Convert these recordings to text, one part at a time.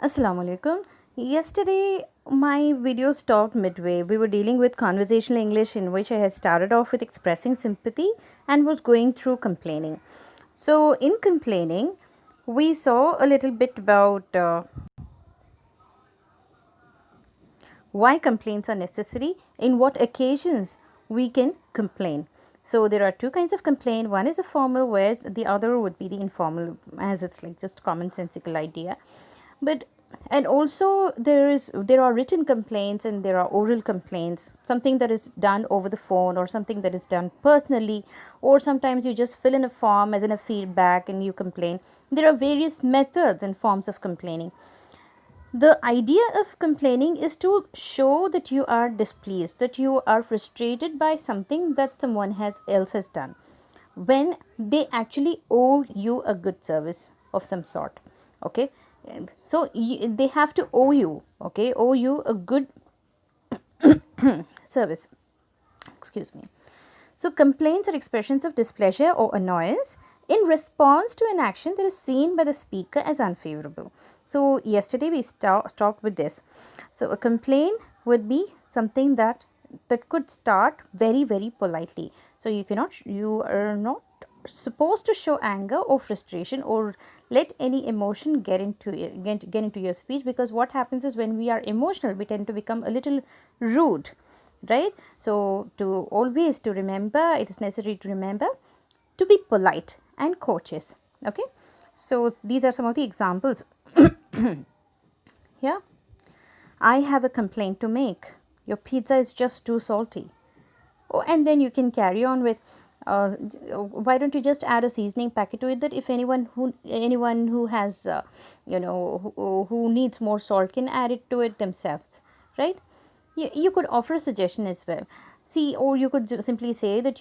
Assalamu alaikum. Yesterday, my video stopped midway. We were dealing with conversational English, in which I had started off with expressing sympathy and was going through complaining. So, in complaining, we saw a little bit about why complaints are necessary, in what occasions we can complain. So, there are two kinds of complaint. One is a formal, whereas the other would be the informal, as it's like just commonsensical idea. But and also there are written complaints and there are oral complaints, something that is done over the phone or something that is done personally, or sometimes you just fill in a form as in a feedback and you complain. There are various methods and forms of complaining. The idea of complaining is to show that you are displeased, that you are frustrated by something that someone else has done, when they actually owe you a good service of some sort. Okay, and so they have to owe you, okay, owe you a good service. Excuse me. So, complaints are expressions of displeasure or annoyance in response to an action that is seen by the speaker as unfavorable. So, yesterday we stopped with this. So, a complaint would be something that could start very politely. So, you are not supposed to show anger or frustration or let any emotion get into your speech, because what happens is when we are emotional we tend to become a little rude, right? So to remember, it is necessary to remember to be polite and courteous. Okay, so these are some of the examples. Here, I have a complaint to make. Your pizza is just too salty. Oh, and then you can carry on with why don't you just add a seasoning packet to it, that if anyone who has who needs more salt can add it to it themselves, right? You could offer a suggestion as well. See, or you could simply say that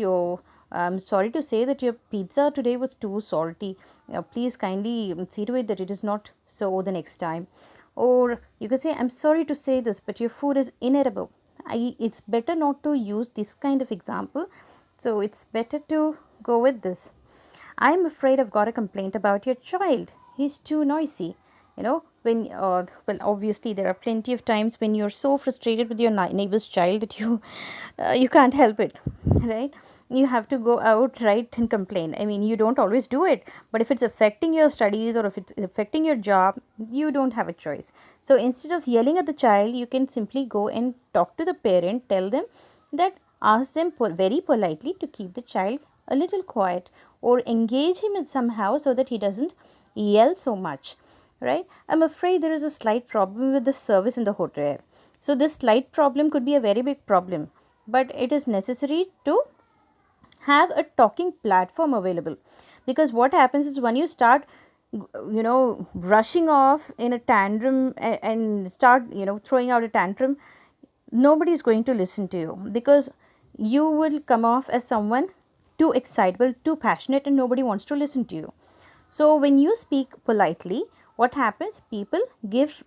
sorry to say that your pizza today was too salty. Please kindly see to it that it is not so the next time. Or you could say, I'm sorry to say this, but your food is inedible. It's better not to use this kind of example. So it's better to go with this. I'm afraid I've got a complaint about your child. He's too noisy. When well, obviously there are plenty of times when you're so frustrated with your neighbor's child that you can't help it, right? You have to go out right and complain. I mean, you don't always do it, but if it's affecting your studies or if it's affecting your job, you don't have a choice. So instead of yelling at the child, you can simply go and talk to the parent, tell them that, ask them very politely to keep the child a little quiet, or engage him in somehow so that he doesn't yell so much, right? I'm afraid there is a slight problem with the service in the hotel. So this slight problem could be a very big problem, but it is necessary to have a talking platform available, because what happens is when you start rushing off in a tantrum and start throwing out a tantrum, nobody is going to listen to you, because you will come off as someone too excitable, too passionate, and nobody wants to listen to you. So when you speak politely, what happens? People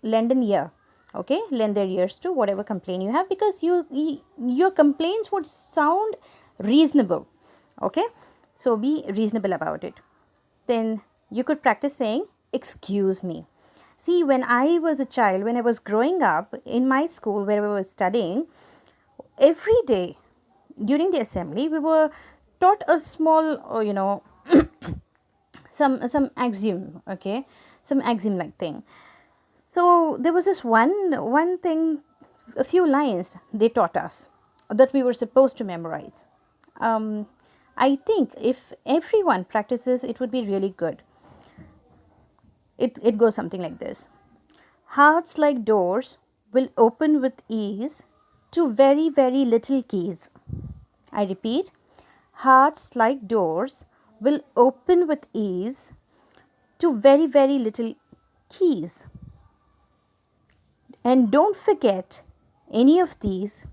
lend an ear. Okay, lend their ears to whatever complaint you have, because your complaints would sound reasonable. Okay, so be reasonable about it. Then you could practice saying, excuse me. See, when I was a child, when I was growing up in my school where I was studying, every day during the assembly we were taught a small some axiom. Okay, some axiom like thing. So there was this one thing, a few lines they taught us that we were supposed to memorize. I think if everyone practices, it would be really good. It goes something like this: hearts like doors will open with ease to very little keys. I repeat, hearts like doors will open with ease to very little keys. And don't forget any of these.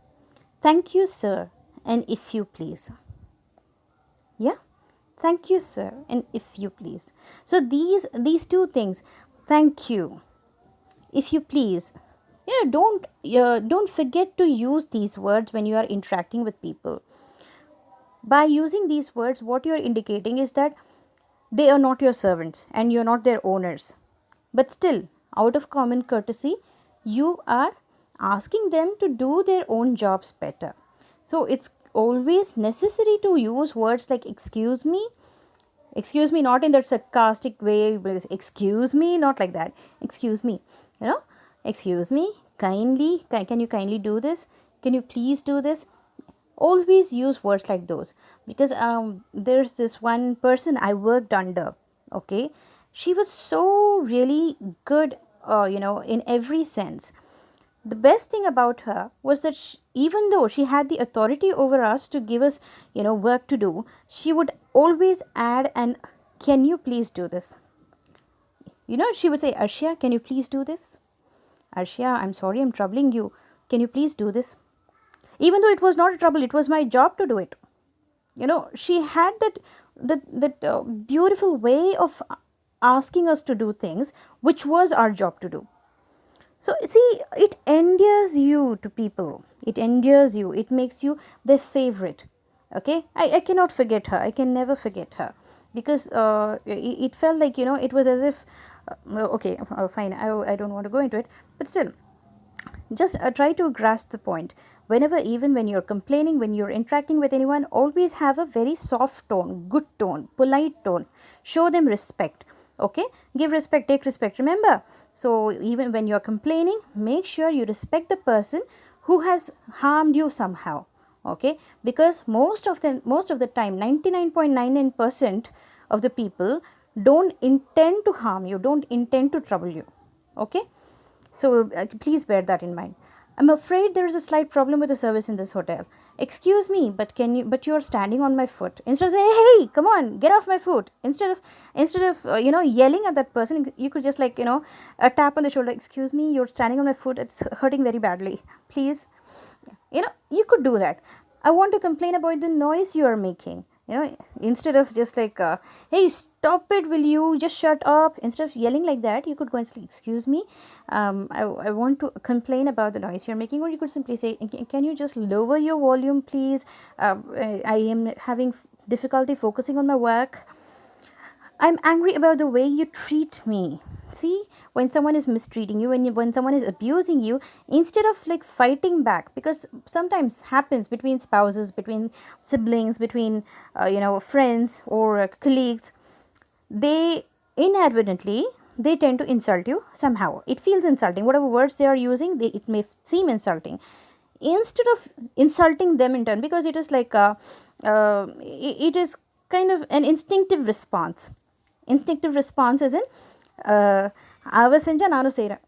Thank you, sir, and if you please. Yeah? Thank you, sir, and if you please. So these two things, thank you, if you please. Don't forget to use these words when you are interacting with people. By using these words, what you are indicating is that they are not your servants and you're not their owners. But still, out of common courtesy, you are asking them to do their own jobs better. So it's always necessary to use words like excuse me, not in that sarcastic way, but excuse me, not like that, excuse me, you know, excuse me, kindly, can you kindly do this, can you please do this. Always use words like those, because there's this one person I worked under. Okay, she was so really good, in every sense. The best thing about her was that even though she had the authority over us to give us, work to do, she would always add an, can you please do this. She would say, Arshiya, can you please do this? Arshiya, I'm sorry I'm troubling you, can you please do this? Even though it was not a trouble, it was my job to do it. She had that beautiful way of asking us to do things which was our job to do. So see, it endears you to people, it endears you, it makes you their favorite. Okay, I cannot forget her, I can never forget her, because it felt like, it was as if okay, fine, I don't want to go into it, but still, just try to grasp the point. Whenever, even when you're complaining, when you're interacting with anyone, always have a very soft tone, good tone, polite tone. Show them respect. Okay, give respect, take respect, remember. So even when you're complaining, make sure you respect the person who has harmed you somehow. Okay, because most of the time, 99.99% of the people don't intend to harm you, don't intend to trouble you. Okay, so please bear that in mind. I'm afraid there is a slight problem with the service in this hotel. Excuse me, but you're standing on my foot. Instead of saying, hey, come on, get off my foot. Instead of yelling at that person, you could just a tap on the shoulder. Excuse me, you're standing on my foot. It's hurting very badly. Please. You could do that. I want to complain about the noise you are making. Instead of just hey, stop it, will you just shut up. Instead of yelling like that, you could go and say, excuse me, I want to complain about the noise you're making. Or you could simply say, can you just lower your volume, please? I am having difficulty focusing on my work. I'm angry about the way you treat me. See, when someone is mistreating you, when someone is abusing you, instead of fighting back, because sometimes happens between spouses, between siblings, between friends or colleagues, they inadvertently, they tend to insult you somehow. It feels insulting. Whatever words they are using, it may seem insulting. Instead of insulting them in turn, because it is it is kind of an instinctive response. Instinctive response is in ava senja nanu seira,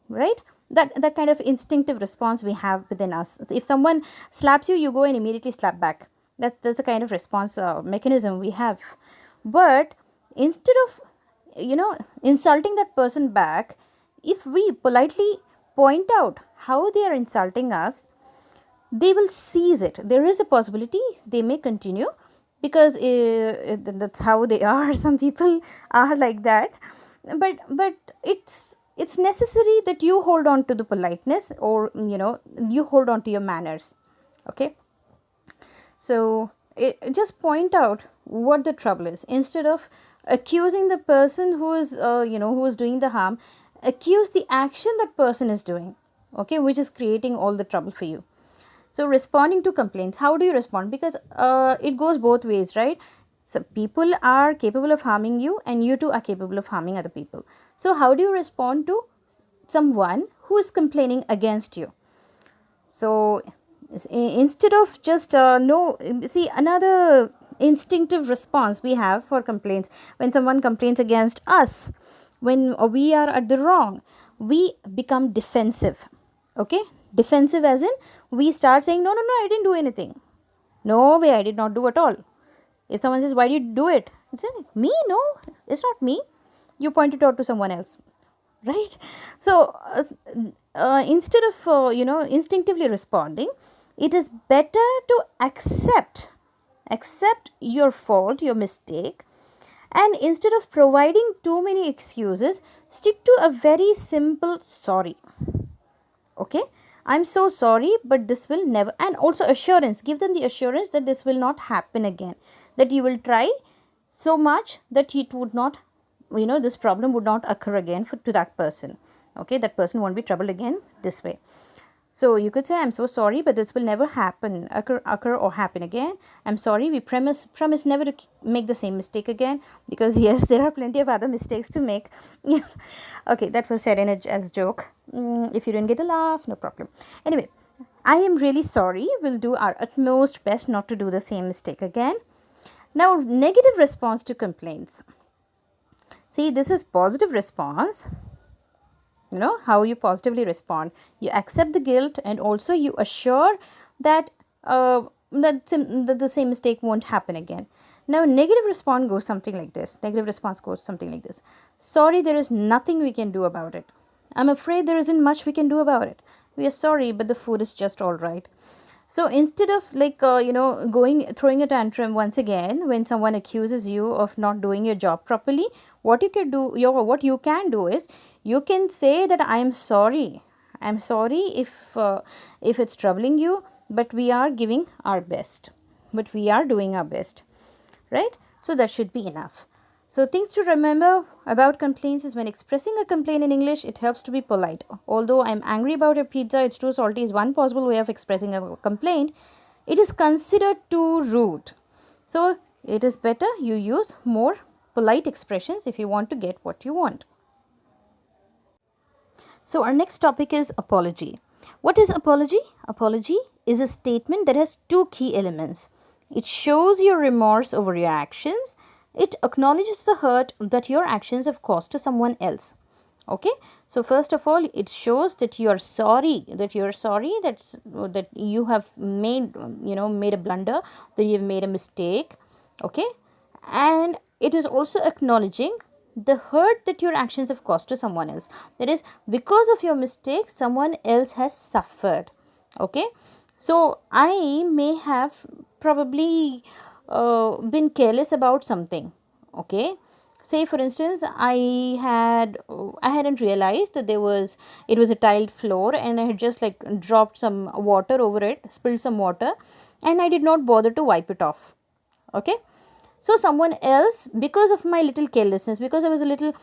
right? That kind of instinctive response we have within us. If someone slaps you, you go and immediately slap back. That's a kind of response mechanism we have. But instead of insulting that person back, if we politely point out how they are insulting us, they will seize it. There is a possibility they may continue, because that's how they are. Some people are like that. But it's necessary that you hold on to the politeness, or you hold on to your manners. Okay, so just point out what the trouble is. Instead of accusing the person who is who is doing the harm, accuse the action that person is doing, okay, which is creating all the trouble for you. So responding to complaints, how do you respond? Because it goes both ways, right? So people are capable of harming you, and you too are capable of harming other people. So how do you respond to someone who is complaining against you? So instead of just see, another instinctive response we have for complaints, when someone complains against us, when we are at the wrong, we become defensive. Okay, defensive as in we start saying, no, I didn't do anything. No way, I did not do at all. If someone says, why did you do it? It's me, no, it's not me. You point it out to someone else, right? So instead of instinctively responding, it is better to accept your fault, your mistake, and instead of providing too many excuses, stick to a very simple sorry. Okay, I'm so sorry, but this will never, and also assurance, give them the assurance that this will not happen again, that you will try so much that it would not, this problem would not occur again to that person. Okay, that person won't be troubled again this way. So you could say, I'm so sorry, but this will never occur or happen again. I'm sorry, we promise never to make the same mistake again, because yes, there are plenty of other mistakes to make. Okay, that was said in as a joke. If you didn't get a laugh, no problem. Anyway, I am really sorry. We'll do our utmost best not to do the same mistake again. Now, negative response to complaints. See, this is positive response. You know how you positively respond. You accept the guilt, and also you assure that that the same mistake won't happen again. Now, negative response goes something like this. Negative response goes something like this. Sorry, there is nothing we can do about it. I'm afraid there isn't much we can do about it. We are sorry, but the food is just all right. So instead of like throwing a tantrum once again when someone accuses you of not doing your job properly, what you can do is you can say that I'm sorry. I'm sorry if it's troubling you, but we are giving our best. But we are doing our best, right? So that should be enough. So things to remember about complaints is when expressing a complaint in English, it helps to be polite. Although I'm angry about your pizza, it's too salty is one possible way of expressing a complaint. It is considered too rude. So it is better you use more polite expressions if you want to get what you want. So our next topic is apology. What is apology? Apology is a statement that has two key elements. It shows your remorse over your actions. It acknowledges the hurt that your actions have caused to someone else. Okay, so first of all, it shows that you are sorry, that you have made a blunder, that you have made a mistake. Okay, and it is also acknowledging the hurt that your actions have caused to someone else. That is, because of your mistake, someone else has suffered. Okay, so I may have probably been careless about something. Okay, say for instance, I hadn't realized that it was a tiled floor, and I had just like dropped some water over it, spilled some water, and I did not bother to wipe it off. Okay, so someone else, because of my little carelessness, because I was a little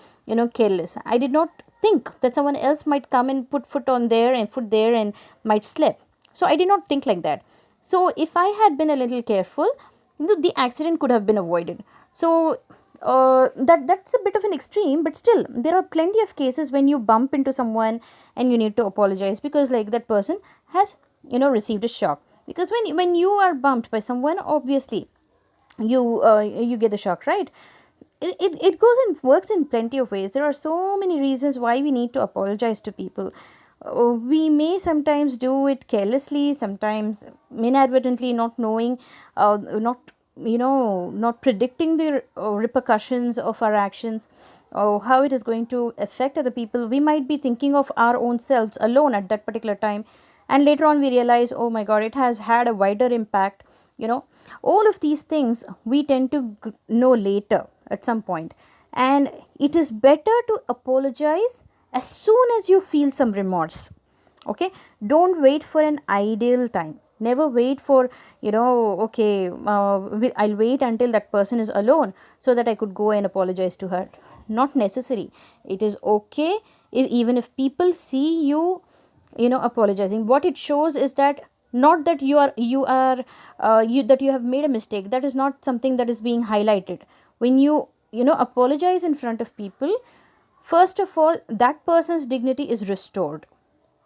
careless, I did not think that someone else might come and put foot there and might slip. So I did not think like that. So if I had been a little careful, the accident could have been avoided. So that's a bit of an extreme, but still there are plenty of cases when you bump into someone and you need to apologize because like that person has received a shock. Because when you are bumped by someone, obviously you get the shock, right? It goes and works in plenty of ways. There are so many reasons why we need to apologize to people. We may sometimes do it carelessly, sometimes inadvertently, not knowing, not predicting the repercussions of our actions, or how it is going to affect other people. We might be thinking of our own selves alone at that particular time, and later on we realize, oh my god, it has had a wider impact. All of these things we tend to know later at some point, and it is better to apologize as soon as you feel some remorse. Okay, don't wait for an ideal time. Never wait for okay, I'll wait until that person is alone so that I could go and apologize to her. Not necessary. It is okay even if people see you apologizing. What it shows is that not that that you have made a mistake. That is not something that is being highlighted. When you apologize in front of people, first of all, that person's dignity is restored.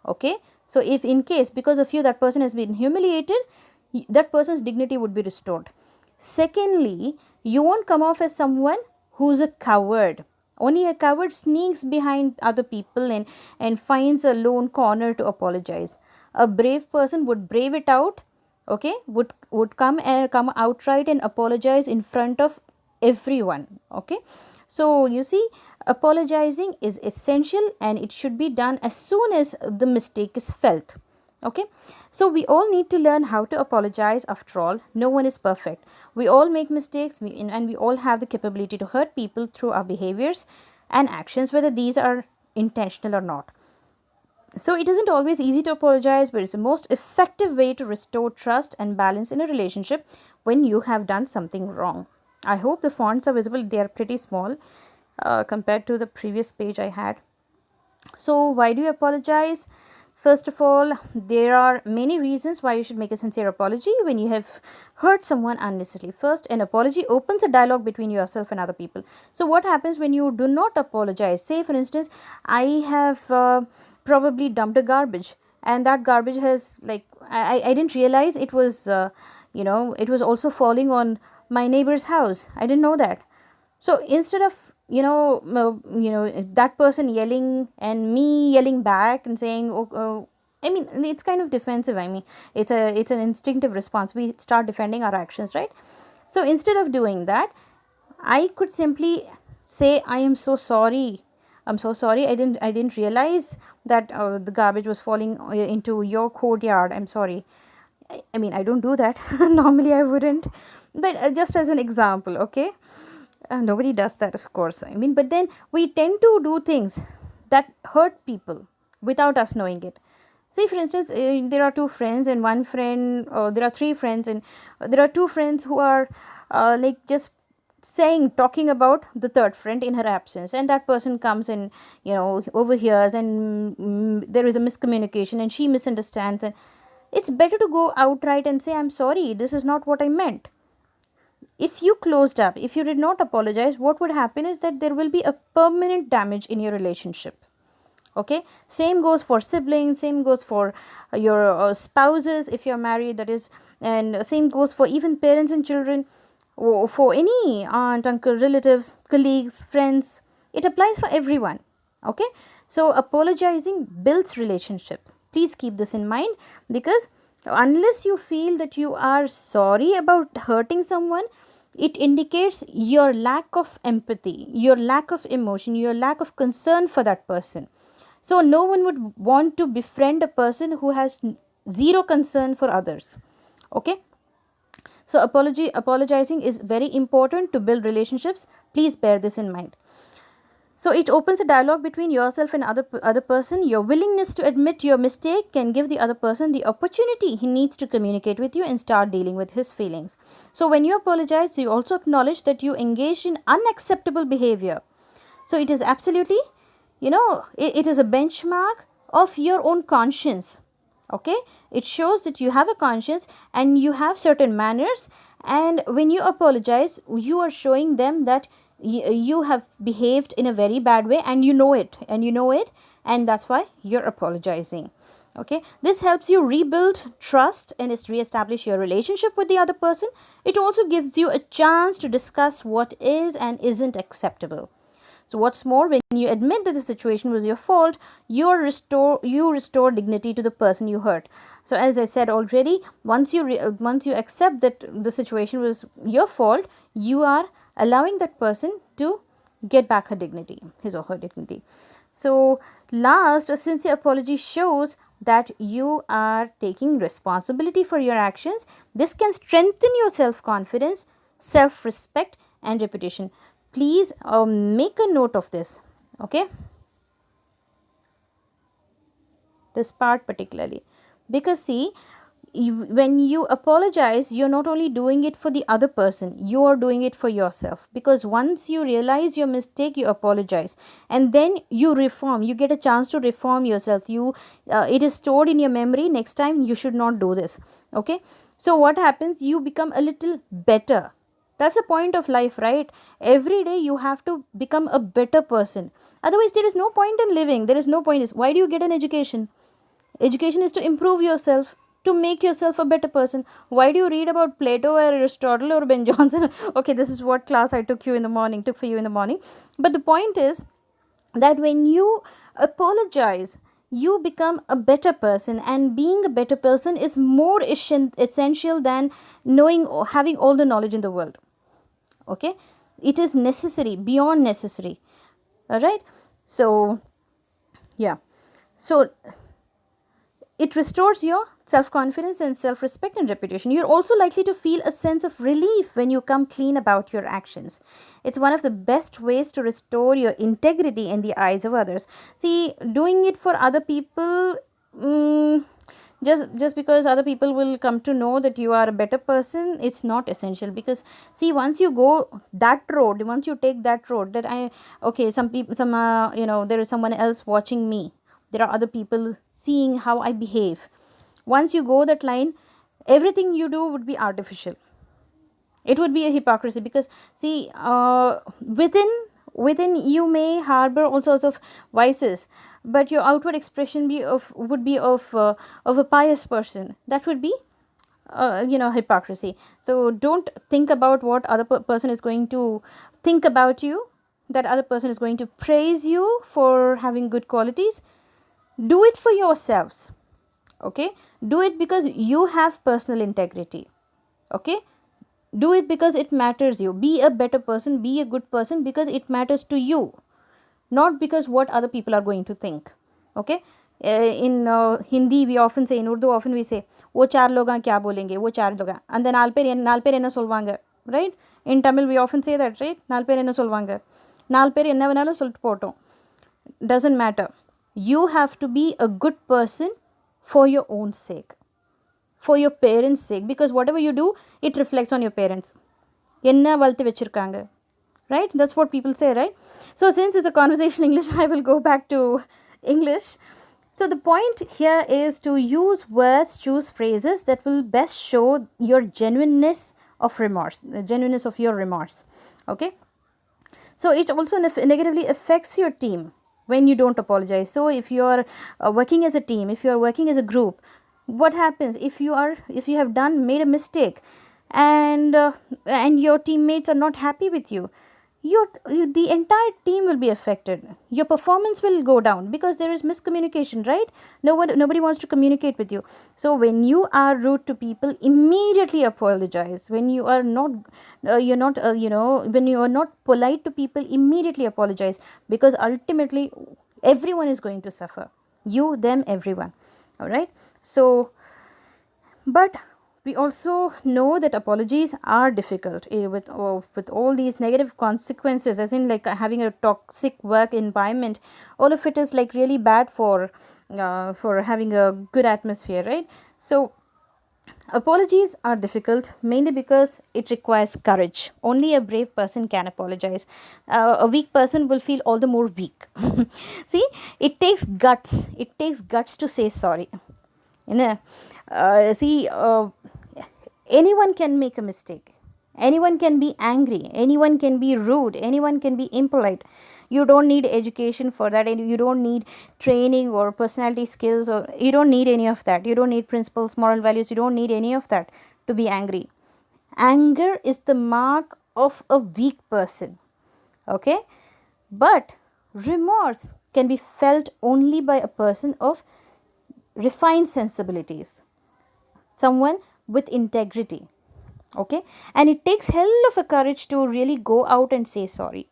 Okay, so if in case because of you that person has been humiliated, that person's dignity would be restored. Secondly, you won't come off as someone who's a coward. Only a coward sneaks behind other people and finds a lone corner to apologize. A brave person would brave it out. Okay, would come outright and apologize in front of everyone. Okay, so you see, apologizing is essential and it should be done as soon as the mistake is felt. Okay, so we all need to learn how to apologize. After all, no one is perfect. We all make mistakes, and we all have the capability to hurt people through our behaviors and actions, whether these are intentional or not. So it isn't always easy to apologize, but it's the most effective way to restore trust and balance in a relationship when you have done something wrong. I hope the fonts are visible. They are pretty small compared to the previous page I had. So, why do you apologize? First of all, there are many reasons why you should make a sincere apology when you have hurt someone unnecessarily. First, an apology opens a dialogue between yourself and other people. So, what happens when you do not apologize? Say, for instance, I have probably dumped a garbage, and that garbage has, like, I didn't realize it was, it was also falling on my neighbor's house. I didn't know that. So instead of, that person yelling and me yelling back and saying, oh, I mean, it's kind of defensive. I mean, it's an instinctive response. We start defending our actions, right? So instead of doing that, I could simply say, I am so sorry. I'm so sorry. I didn't realize that the garbage was falling into your courtyard. I'm sorry. I mean, I don't do that. Normally, I wouldn't. But just as an example, okay? Nobody does that, of course. I mean, but then we tend to do things that hurt people without us knowing it. Say, for instance, there are two friends, and one friend, or there are three friends, and there are two friends who are like just talking about the third friend in her absence, and that person comes and, overhears, and there is a miscommunication, and she misunderstands, and it's better to go outright and say, I'm sorry, this is not what I meant. If you closed up, if you did not apologize, what would happen is that there will be a permanent damage in your relationship. Okay, same goes for siblings, same goes for your spouses if you're married, that is, and same goes for even parents and children, or for any aunt, uncle, relatives, colleagues, friends. It applies for everyone. Okay, so apologizing builds relationships. Please keep this in mind, because unless you feel that you are sorry about hurting someone, it indicates your lack of empathy, your lack of emotion, your lack of concern for that person. So no one would want to befriend a person who has zero concern for others. Okay, so apologizing is very important to build relationships. Please bear this in mind. So it opens a dialogue between yourself and other person. Your willingness to admit your mistake can give the other person the opportunity he needs to communicate with you and start dealing with his feelings. So when you apologize, you also acknowledge that you engaged in unacceptable behavior. So it is absolutely, it is a benchmark of your own conscience. Okay, it shows that you have a conscience and you have certain manners, and when you apologize, you are showing them that you have behaved in a very bad way, and you know it, and that's why you're apologizing. Okay, this helps you rebuild trust and reestablish your relationship with the other person. It also gives you a chance to discuss what is and isn't acceptable. So what's more, when you admit that the situation was your fault, you restore dignity to the person you hurt. So as I said already, once you accept that the situation was your fault, you are allowing that person to get back her dignity, his or her dignity. So last, a sincere apology shows that you are taking responsibility for your actions. This can strengthen your self-confidence, self-respect, and reputation. Please make a note of this. Okay, this part particularly, because see, when you apologize, you're not only doing it for the other person, you are doing it for yourself, because once you realize your mistake, you apologize, and then you reform, you get a chance to reform yourself. It is stored in your memory, next time you should not do this. Okay, so what happens, you become a little better. That's the point of life, right? Every day you have to become a better person, otherwise there is no point in living. There is no point. Why do you get an education? Education is to improve yourself, to make yourself a better person. Why do you read about Plato or Aristotle or Ben Jonson? Okay, this is what class I took for you in the morning. But the point is that when you apologize, you become a better person, and being a better person is more essential than knowing or having all the knowledge in the world. Okay, it is necessary, beyond necessary. All right, so yeah, so it restores your self-confidence and self-respect and reputation. You're also likely to feel a sense of relief when you come clean about your actions. It's one of the best ways to restore your integrity in the eyes of others. See, doing it for other people, Just because other people will come to know that you are a better person, it's not essential. Because see, once you go that road, once you take that road, that I, okay, some people, some there is someone else watching me, there are other people seeing how I behave. Once you go that line, everything you do would be artificial. It would be a hypocrisy. Because see, within you may harbor all sorts of vices, but your outward expression would be of a pious person. That would be hypocrisy. So don't think about what other person is going to think about you. That other person is going to praise you for having good qualities. Do it for yourselves. Okay, do it because you have personal integrity. Okay, do it because it matters you. Be a better person, be a good person, because it matters to you, not because what other people are going to think. Okay, in Hindi we often say, in Urdu often we say, wo char log kya bolenge, wo char log, and then nalper enna solvanga, right? In Tamil we often say that, right? Nalper enna solvanga, nalper enna venalum solittu potom. Doesn't matter. You have to be a good person for your own sake, for your parents sake, because whatever you do, it reflects on your parents. Enna valthu vechirukanga, right? That's what people say, right? So since it's a conversational English, I will go back to English. So the point here is to use words, choose phrases that will best show your genuineness of remorse, the genuineness of your remorse. Okay, so it also negatively affects your team when you don't apologize. So if you are working as a team, if you are working as a group, what happens if you have made a mistake, and your teammates are not happy with you? The entire team will be affected. Your performance will go down because there is miscommunication, right? Nobody wants to communicate with you. So when you are rude to people, immediately apologize. When you are not when you are not polite to people, immediately apologize, because ultimately everyone is going to suffer, you, them, everyone. All right. So, but we also know that apologies are difficult, with all these negative consequences, as in like having a toxic work environment. All of it is like really bad for having a good atmosphere, right? So apologies are difficult mainly because it requires courage. Only a brave person can apologize. A weak person will feel all the more weak. See, it takes guts. It takes guts to say sorry. See, anyone can make a mistake. Anyone can be angry. Anyone can be rude. Anyone can be impolite. You don't need education for that, and you don't need training or personality skills, or you don't need any of that. You don't need principles, moral values. You don't need any of that to be angry. Anger is the mark of a weak person. Okay, but remorse can be felt only by a person of refined sensibilities, someone with integrity. Okay, and it takes hell of a courage to really go out and say sorry.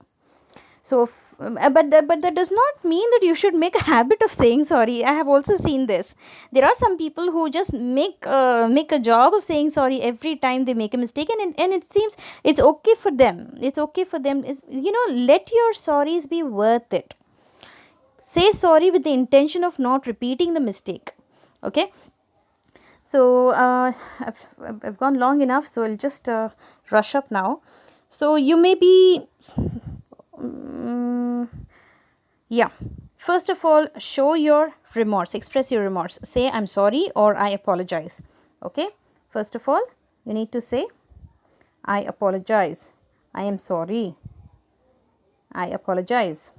So but that does not mean that you should make a habit of saying sorry. I have also seen this. There are some people who just make a job of saying sorry every time they make a mistake, and it seems it's okay for them. It's okay for them. Let your sorries be worth it. Say sorry with the intention of not repeating the mistake. Okay, so I've gone long enough, so I'll just rush up now. So you may be yeah, first of all, show your remorse, express your remorse. Say I'm sorry or I apologize. Okay, first of all, you need to say I apologize, I am sorry, I apologize.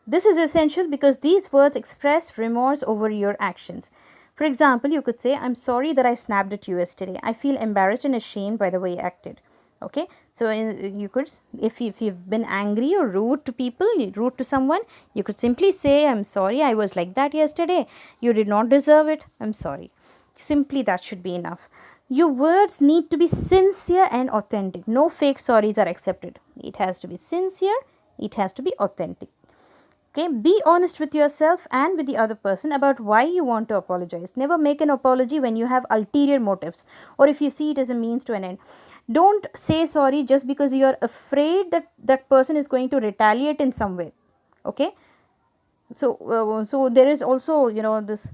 This is essential because these words express remorse over your actions. For example, you could say, I'm sorry that I snapped at you yesterday. I feel embarrassed and ashamed by the way I acted. Okay, so you could, if you've been angry or rude to people, rude to someone, you could simply say, I'm sorry, I was like that yesterday. You did not deserve it. I'm sorry. Simply that should be enough. Your words need to be sincere and authentic. No fake sorries are accepted. It has to be sincere. It has to be authentic. Okay, be honest with yourself and with the other person about why you want to apologize. Never make an apology when you have ulterior motives, or if you see it as a means to an end. Don't say sorry just because you are afraid that that person is going to retaliate in some way. Okay, so there is also this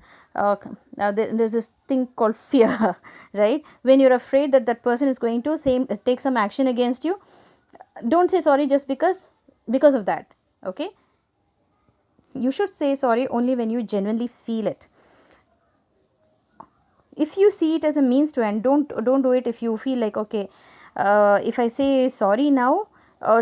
Now there's this thing called fear, right? When you're afraid that that person is going to take some action against you, don't say sorry just because of that. Okay, you should say sorry only when you genuinely feel it. If you see it as a means to end, don't do it if you feel like, okay, if I say sorry now,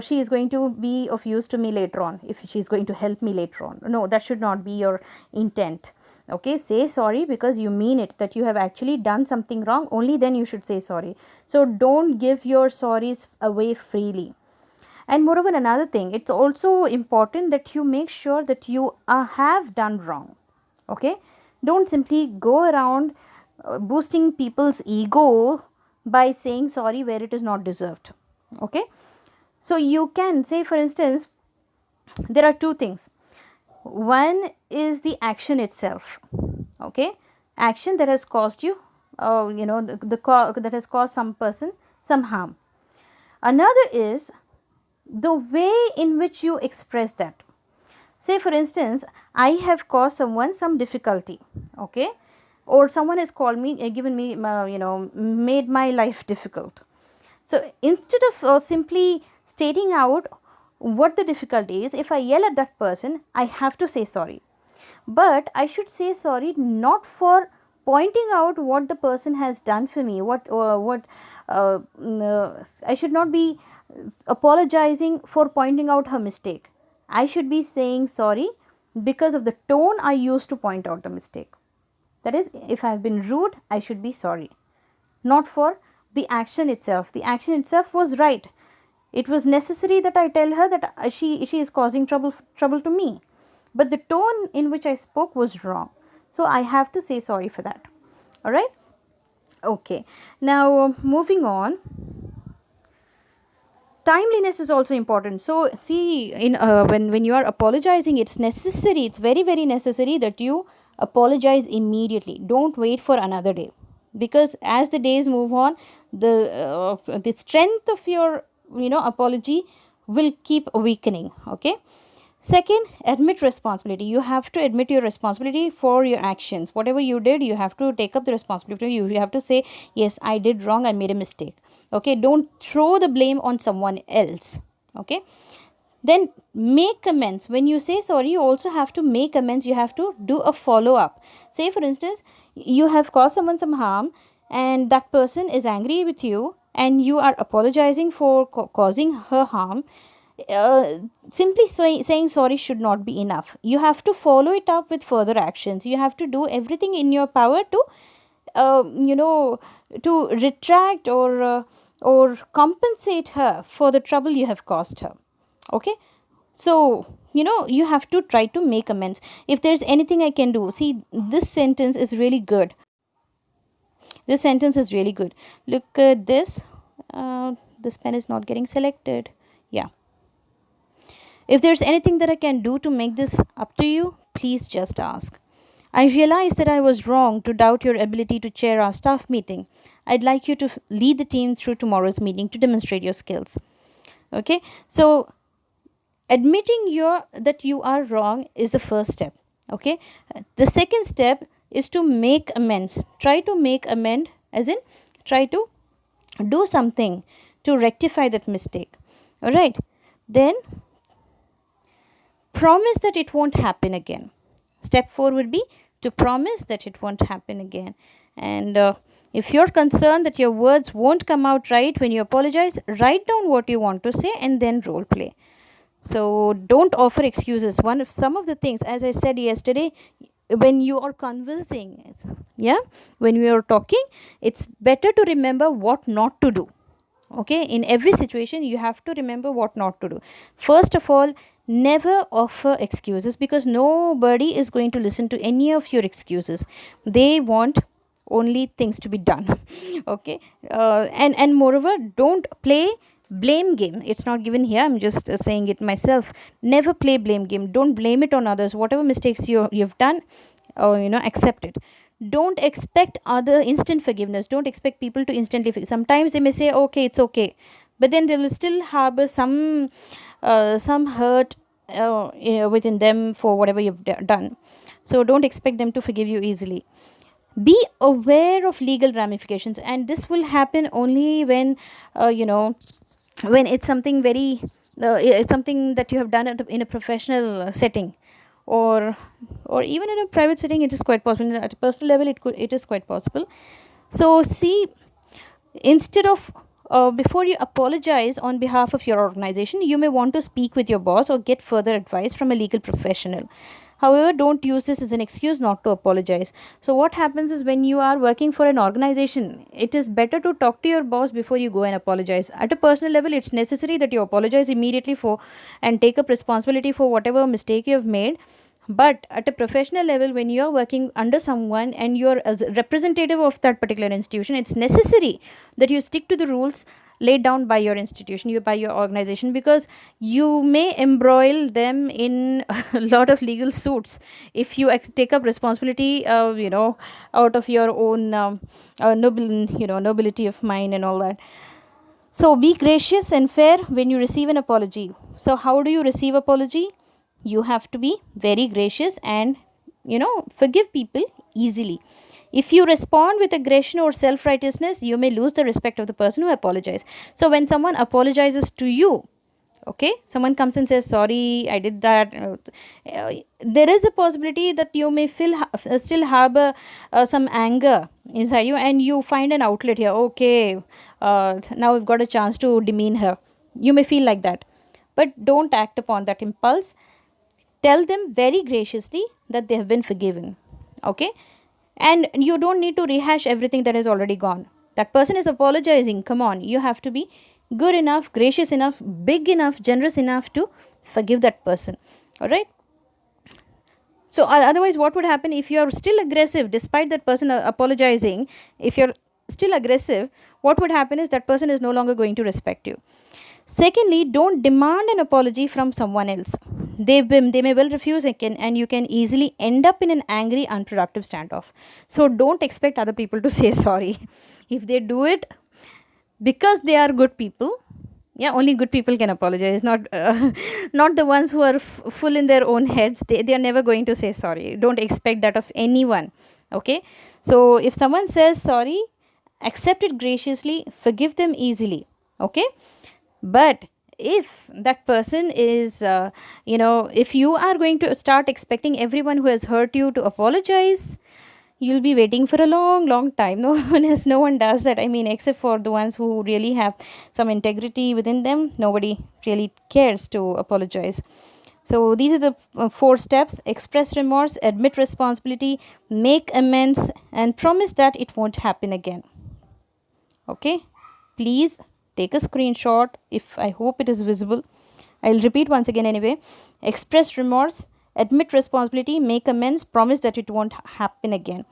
she is going to be of use to me later on, if she is going to help me later on. No, that should not be your intent. Okay, say sorry because you mean it, that you have actually done something wrong, only then you should say sorry. So don't give your sorries away freely. And moreover, another thing, it's also important that you make sure that you have done wrong. Okay, don't simply go around boosting people's ego by saying sorry where it is not deserved. Okay, so you can say, for instance, there are two things. One is the action itself. Okay, action that has caused you, that has caused some person some harm. Another is the way in which you express that. Say, for instance, I have caused someone some difficulty, okay, or someone has called me, given me, made my life difficult. So instead of simply stating out what the difficulty is, if I yell at that person, I have to say sorry. But I should say sorry not for pointing out what the person has done for me, I should not be apologizing for pointing out her mistake. I should be saying sorry because of the tone I used to point out the mistake. That is, if I have been rude, I should be sorry, not for the action itself. The action itself was right. It was necessary that I tell her that she is causing trouble to me, but the tone in which I spoke was wrong. So I have to say sorry for that. All right. Okay. Now moving on. Timeliness is also important. So see, in when you are apologizing, it's necessary, it's very very necessary that you apologize immediately. Don't wait for another day, because as the days move on, the strength of your apology will keep weakening. Okay. Second, admit responsibility. You have to admit your responsibility for your actions. Whatever you did, you have to take up the responsibility. You have to say, yes, I did wrong, I made a mistake. Okay, don't throw the blame on someone else. Okay, then make amends. When you say sorry, you also have to make amends. You have to do a follow up. Say, for instance, you have caused someone some harm and that person is angry with you and you are apologizing for causing her harm. Simply saying sorry should not be enough. You have to follow it up with further actions. You have to do everything in your power to to retract or compensate her for the trouble you have caused her. Okay, so you have to try to make amends. If there's anything I can do, see, this sentence is really good. This sentence is really good. Look at this. This pen is not getting selected. Yeah. If there's anything that I can do to make this up to you, please just ask. I realize that I was wrong to doubt your ability to chair our staff meeting. I'd like you to lead the team through tomorrow's meeting to demonstrate your skills. Okay, so admitting that you are wrong is the first step. Okay, the second step is to make amends. Try to make amend, as in try to do something to rectify that mistake. All right, then promise that it won't happen again. Step 4 would be to promise that it won't happen again. And if you're concerned that your words won't come out right when you apologize, write down what you want to say and then role play. So don't offer excuses. Some of the things, as I said yesterday, when you are conversing, when you are talking, it's better to remember what not to do. Okay, in every situation you have to remember what not to do. First of all, never offer excuses, because nobody is going to listen to any of your excuses. They want only things to be done. Okay, and moreover, don't play blame game. It's not given here, I'm just saying it myself. Never play blame game. Don't blame it on others. Whatever mistakes you've done, accept it. Don't expect other instant forgiveness. Don't expect people to instantly forgive. Sometimes they may say, okay, it's okay, but then they will still harbor some hurt within them for whatever you've done. So don't expect them to forgive you easily. Be aware of legal ramifications, and this will happen only when you know, when it's something very it's something that you have done in a professional setting, or even in a private setting. It is quite possible. At a personal level, it is quite possible. So see, instead of before you apologize on behalf of your organization, you may want to speak with your boss or get further advice from a legal professional. However, don't use this as an excuse not to apologize. So what happens is, when you are working for an organization, it is better to talk to your boss before you go and apologize. At a personal level, it's necessary that you apologize immediately for and take up responsibility for whatever mistake you have made. But at a professional level, when you are working under someone and you are as a representative of that particular institution, it's necessary that you stick to the rules laid down by your institution, by your organization, because you may embroil them in a lot of legal suits if you take up responsibility, out of your own nobility of mind and all that. So be gracious and fair when you receive an apology. So how do you receive apology? You have to be very gracious and forgive people easily. If you respond with aggression or self-righteousness, you may lose the respect of the person who apologized. So when someone apologizes to you, okay, someone comes and says, sorry, I did that, there is a possibility that you may still harbor some anger inside you, and you find an outlet here. Okay, now we've got a chance to demean her. You may feel like that, but don't act upon that impulse. Tell them very graciously that they have been forgiven. Okay, and you don't need to rehash everything that has already gone. That person is apologizing. Come on, you have to be good enough, gracious enough, big enough, generous enough to forgive that person. All right. So otherwise, what would happen if you are still aggressive despite that person apologizing? If you're still aggressive, what would happen is that person is no longer going to respect you. Secondly, don't demand an apology from someone else. They may well refuse, and you can easily end up in an angry, unproductive standoff. So don't expect other people to say sorry. If they do it because they are good people, yeah, only good people can apologize, not not the ones who are full in their own heads. They are never going to say sorry. Don't expect that of anyone. Okay, so if someone says sorry, accept it graciously, forgive them easily. Okay, but if that person is if you are going to start expecting everyone who has hurt you to apologize, you'll be waiting for a long long time. No one does that. I mean, except for the ones who really have some integrity within them, nobody really cares to apologize. So these are the four steps: express remorse, admit responsibility, make amends, and promise that it won't happen again. Okay, please take a screenshot. If I hope it is visible, I'll repeat once again anyway. Express remorse, admit responsibility, make amends, promise that it won't happen again.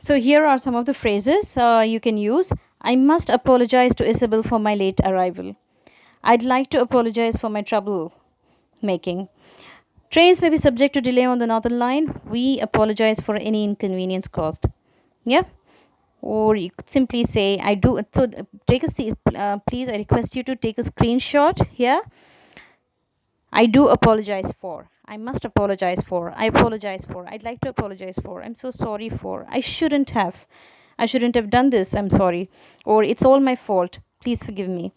So here are some of the phrases you can use. I must apologize to Isabel for my late arrival. I'd like to apologize for my trouble making. Trains may be subject to delay on the Northern Line. We apologize for any inconvenience caused. Yeah. Or you could simply say, I do. So take a seat, please. I request you to take a screenshot here. I do apologize for. I must apologize for. I apologize for. I'd like to apologize for. I'm so sorry for. I shouldn't have. I shouldn't have done this. I'm sorry. Or it's all my fault. Please forgive me.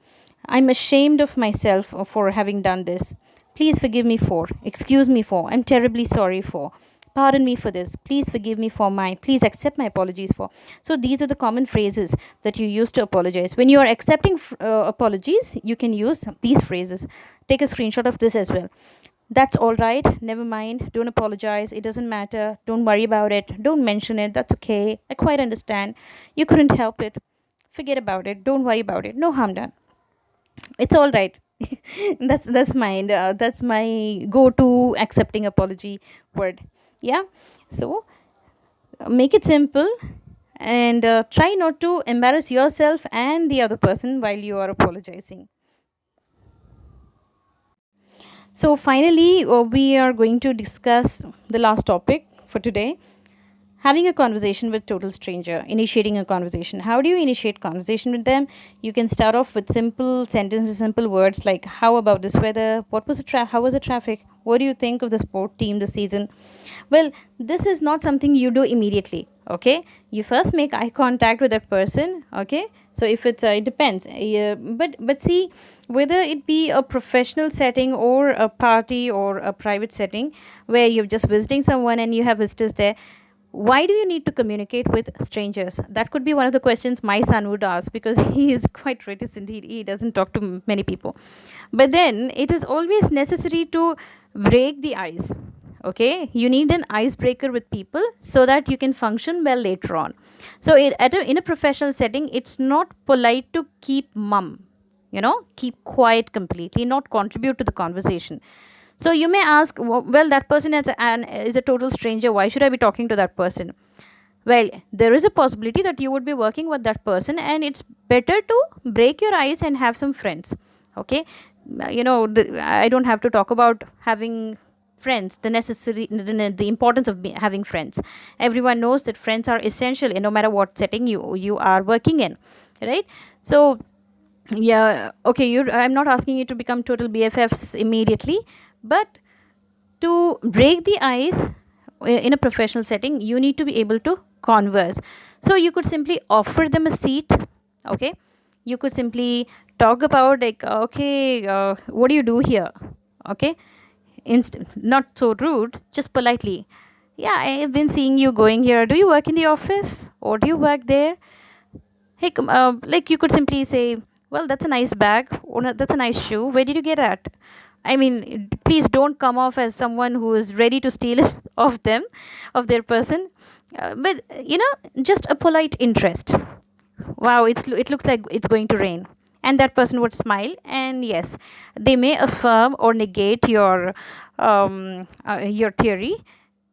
I'm ashamed of myself for having done this. Please forgive me for. Excuse me for. I'm terribly sorry for. Pardon me for this. Please forgive me for my. Please accept my apologies for. So these are the common phrases that you use to apologize. When you are accepting apologies, you can use these phrases. Take a screenshot of this as well. That's all right. Never mind. Don't apologize. It doesn't matter. Don't worry about it. Don't mention it. That's okay. I quite understand. You couldn't help it. Forget about it. Don't worry about it. No harm done. It's all right. That's my go-to accepting apology word. Yeah. So make it simple, and try not to embarrass yourself and the other person while you are apologizing. So finally, we are going to discuss the last topic for today: Having a conversation with total stranger, initiating a conversation. How do you initiate conversation with them? You can start off with simple sentences, simple words like, how about this weather? What was the how was the traffic? What do you think of the sport team this season? Well, this is not something you do immediately. Okay, you first make eye contact with that person. Okay, so if it's it depends. But see, whether it be a professional setting or a party or a private setting where you're just visiting someone and you have visitors there, why do you need to communicate with strangers? That could be one of the questions my son would ask, because he is quite reticent. He doesn't talk to many people. But then it is always necessary to break the ice. Okay, you need an icebreaker with people so that you can function well later on. So in a professional setting, it's not polite to keep mum, keep quiet completely, not contribute to the conversation. So you may ask, well, that person is a total stranger. Why should I be talking to that person? Well, there is a possibility that you would be working with that person, and it's better to break your ice and have some friends. Okay, I don't have to talk about having friends, the importance of having friends. Everyone knows that friends are essential in no matter what setting you are working in, right? So yeah, okay, I'm not asking you to become total BFFs immediately, but to break the ice in a professional setting, you need to be able to converse. So you could simply offer them a seat. Okay, you could simply talk about, like, okay, what do you do here? Okay, not so rude, just politely. Yeah, I have been seeing you going here. Do you work in the office or do you work there? Hey, like, you could simply say, well, that's a nice bag, or that's a nice shoe. Where did you get that? I mean, please don't come off as someone who is ready to steal it of them, of their person. But, just a polite interest. Wow, it looks like it's going to rain. And that person would smile, and yes, they may affirm or negate your theory,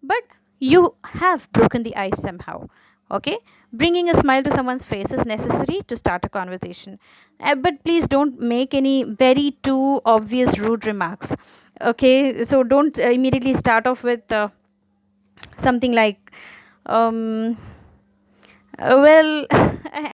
but you have broken the ice somehow. Okay, bringing a smile to someone's face is necessary to start a conversation. But please don't make any very too obvious rude remarks. Okay, so don't immediately start off with something like, well,